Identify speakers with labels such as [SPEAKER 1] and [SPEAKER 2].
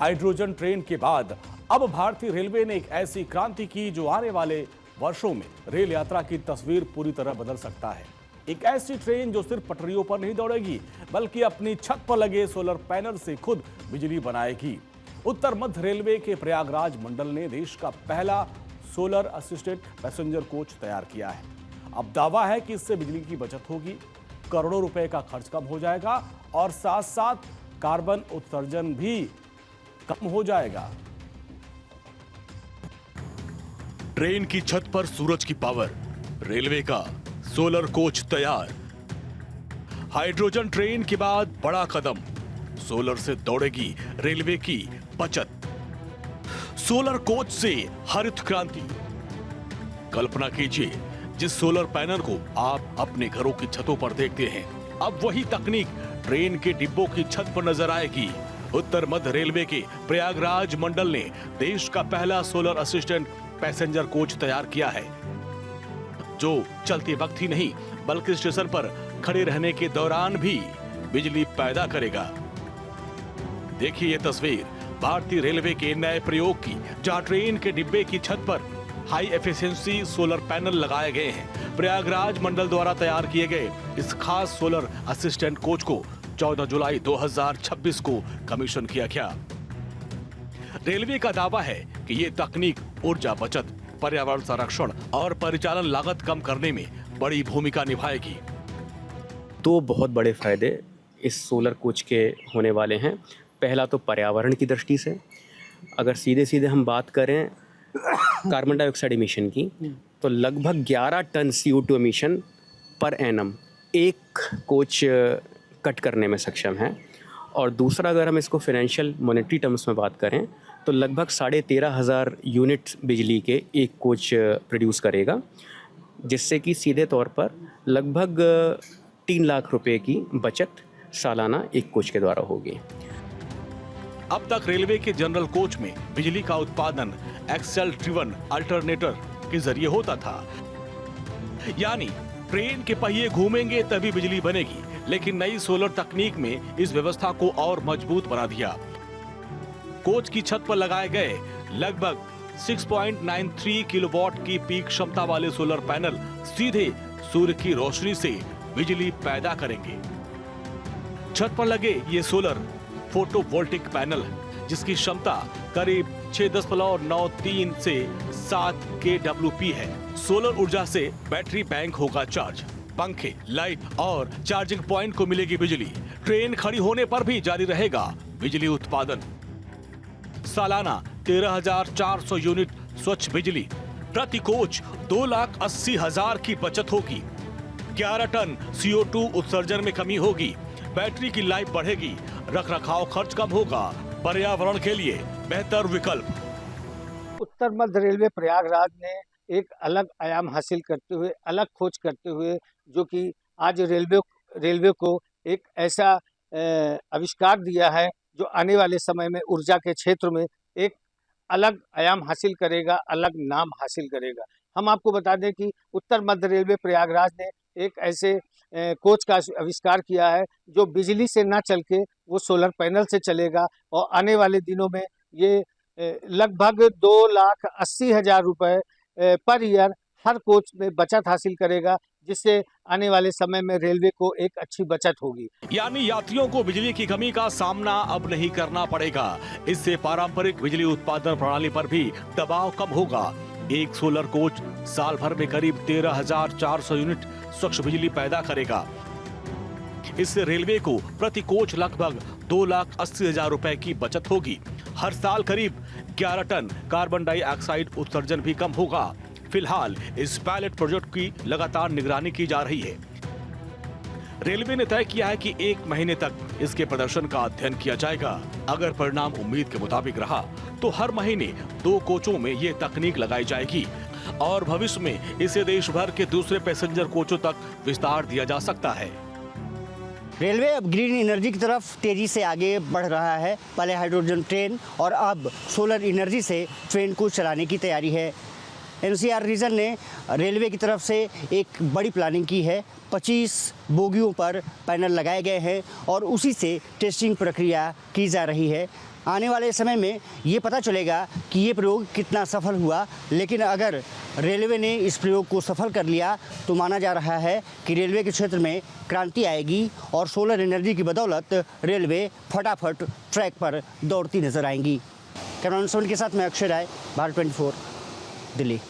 [SPEAKER 1] Hydrogen train के बाद अब भारतीय रेलवे ने एक ऐसी क्रांति की जो आने वाले वर्षों में रेल यात्रा की तस्वीर पूरी तरह बदल सकता है। एक ऐसी ट्रेन जो सिर्फ पटरियों पर नहीं दौड़ेगी बल्कि अपनी छत पर लगे सोलर पैनल से खुद बिजली बनाएगी। उत्तर मध्य रेलवे के प्रयागराज मंडल ने देश का पहला सोलर असिस्टेड पैसेंजर कोच तैयार किया है। अब दावा है कि इससे बिजली की बचत होगी, करोड़ों रुपए का खर्च कम हो जाएगा और साथ साथ कार्बन उत्सर्जन भी कम हो जाएगा।
[SPEAKER 2] ट्रेन की छत पर सूरज की पावर, रेलवे का सोलर कोच तैयार। हाइड्रोजन ट्रेन के बाद बड़ा कदम, सोलर से दौड़ेगी रेलवे की बचत। सोलर कोच से हरित क्रांति। कल्पना कीजिए, जिस सोलर पैनल को आप अपने घरों की छतों पर देखते हैं, अब वही तकनीक ट्रेन के डिब्बों की छत पर नजर आएगी। उत्तर मध्य रेलवे के प्रयागराज मंडल ने देश का पहला सोलर असिस्टेंट पैसेंजर कोच तैयार किया है, जो चलते वक्त ही नहीं बल्कि स्टेशन पर खड़े रहने के दौरान भी बिजली पैदा करेगा। देखिए ये तस्वीर भारतीय रेलवे के नए प्रयोग की, जहां ट्रेन के डिब्बे की छत पर हाई एफिशिएंसी सोलर पैनल लगाए गए हैं। प्रयागराज मंडल द्वारा तैयार किए गए इस खास सोलर असिस्टेंट कोच को 14 जुलाई 2026 को कमीशन किया गया। रेलवे का दावा है कि ये तकनीक ऊर्जा बचत, पर्यावरण संरक्षण और परिचालन लागत कम करने में बड़ी भूमिका निभाएगी।
[SPEAKER 3] तो बहुत बड़े फायदे इस सोलर कोच के होने वाले हैं। पहला तो पर्यावरण की दृष्टि से, अगर सीधे सीधे हम बात करें कार्बन डाइऑक्साइड एमिशन की, तो लगभग 11 ton CO2 emission per annum एक कोच कट करने में सक्षम है। और दूसरा, अगर हम इसको फाइनेंशियल मॉनेटरी टर्म्स में बात करें, तो लगभग 13,500 यूनिट बिजली के एक कोच प्रोड्यूस करेगा, जिससे कि सीधे तौर पर लगभग 3 लाख रुपए की बचत सालाना एक कोच के द्वारा होगी।
[SPEAKER 2] अब तक रेलवे के जनरल कोच में बिजली का उत्पादन एक्सेल ड्रिवन अल्टरनेटर के जरिए होता था, यानी ट्रेन के पहिए घूमेंगे तभी बिजली बनेगी। लेकिन नई सोलर तकनीक में इस व्यवस्था को और मजबूत बना दिया। कोच की छत पर लगाए गए लगभग 6.93 किलोवाट की पीक क्षमता वाले सोलर पैनल सीधे सूर्य की रोशनी से बिजली पैदा करेंगे। छत पर लगे ये सोलर फोटोवोल्टिक पैनल, जिसकी क्षमता करीब 6.93 से 7 kWp है। सोलर ऊर्जा से बैटरी बैंक होगा चार्ज, पंखे, लाइट और चार्जिंग पॉइंट को मिलेगी बिजली। ट्रेन खड़ी होने पर भी जारी रहेगा बिजली उत्पादन। सालाना 13,400 यूनिट स्वच्छ बिजली, प्रति कोच 2,80,000 की बचत होगी। 11 टन CO2 उत्सर्जन में कमी होगी, बैटरी की लाइफ बढ़ेगी, रखरखाव खर्च कम होगा, पर्यावरण के लिए बेहतर विकल्प।
[SPEAKER 4] उत्तर मध्य रेलवे प्रयागराज ने एक अलग आयाम हासिल करते हुए, अलग खोज करते हुए, जो कि आज रेलवे को एक ऐसा आविष्कार दिया है जो आने वाले समय में ऊर्जा के क्षेत्र में एक अलग आयाम हासिल करेगा, अलग नाम हासिल करेगा। हम आपको बता दें कि उत्तर मध्य रेलवे प्रयागराज ने एक ऐसे कोच का आविष्कार किया है जो बिजली से ना चल के वो सोलर पैनल से चलेगा, और आने वाले दिनों में ये लगभग 2,80,000 रुपए पर ईयर हर कोच में बचत हासिल करेगा, जिससे आने वाले समय में रेलवे को एक अच्छी बचत होगी।
[SPEAKER 2] यानी यात्रियों को बिजली की कमी का सामना अब नहीं करना पड़ेगा। इससे पारंपरिक बिजली उत्पादन प्रणाली पर भी दबाव कम होगा। एक सोलर कोच साल भर में करीब 13,400 यूनिट स्वच्छ बिजली पैदा करेगा। इससे रेलवे को प्रति कोच लगभग 2,80,000 रुपए की बचत होगी। हर साल करीब 11 टन कार्बन डाइऑक्साइड उत्सर्जन भी कम होगा। फिलहाल इस पायलट प्रोजेक्ट की लगातार निगरानी की जा रही है। रेलवे ने तय किया है कि 1 महीने तक इसके प्रदर्शन का अध्ययन किया जाएगा। अगर परिणाम उम्मीद के मुताबिक रहा तो हर महीने 2 कोचों में ये तकनीक लगाई जाएगी और भविष्य में इसे देश भर के दूसरे पैसेंजर कोचों तक विस्तार दिया जा सकता है।
[SPEAKER 5] रेलवे अब ग्रीन एनर्जी की तरफ तेजी से आगे बढ़ रहा है। पहले हाइड्रोजन ट्रेन और अब सोलर एनर्जी से ट्रेन को चलाने की तैयारी है। NCR रीजन ने रेलवे की तरफ से एक बड़ी प्लानिंग की है। 25 बोगियों पर पैनल लगाए गए हैं और उसी से टेस्टिंग प्रक्रिया की जा रही है। आने वाले समय में ये पता चलेगा कि ये प्रयोग कितना सफल हुआ। लेकिन अगर रेलवे ने इस प्रयोग को सफल कर लिया तो माना जा रहा है कि रेलवे के क्षेत्र में क्रांति आएगी और सोलर एनर्जी की बदौलत रेलवे फटाफट ट्रैक पर दौड़ती नजर आएंगी। कैमरामैन सोन के साथ मैं अक्षय राय, भारत 24, दिल्ली।